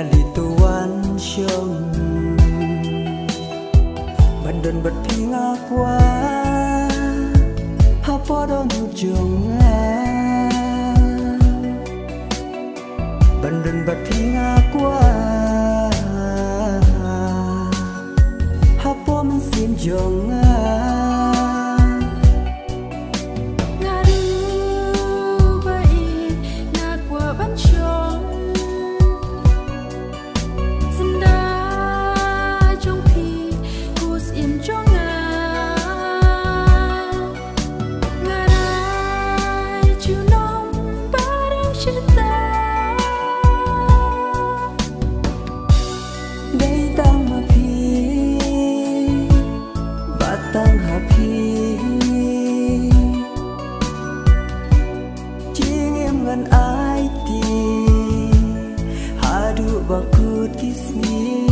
li tuan syong bandon bat pinga kwa ha podong jong bandon bat pinga kwa ha po min sim jong tang happy jing em ngan ai ti hadu bakut kismi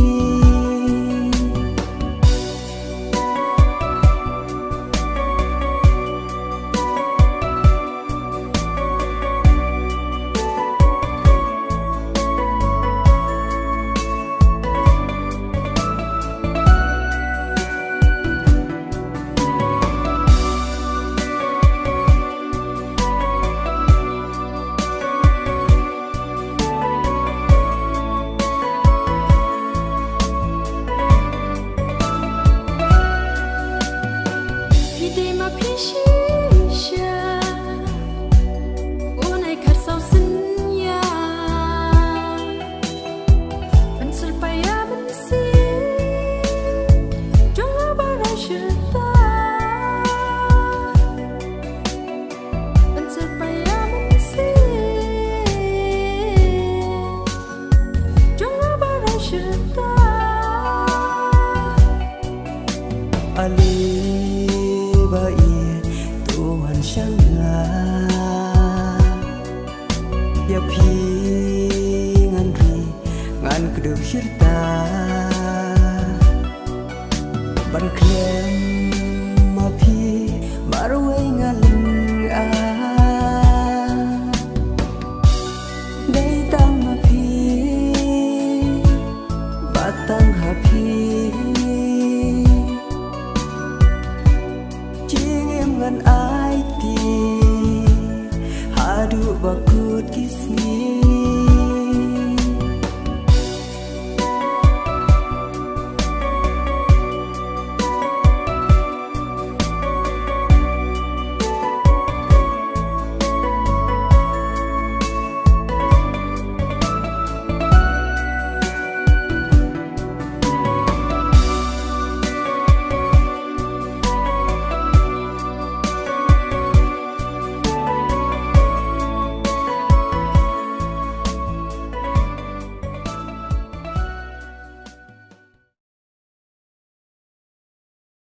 ali bai tuhan shanga ya pi ngan ri ngan kedup syirta ban klem ma pi marwe ngalin a dei tang ma pi batang happy ngan ai ti hadu bakut kismi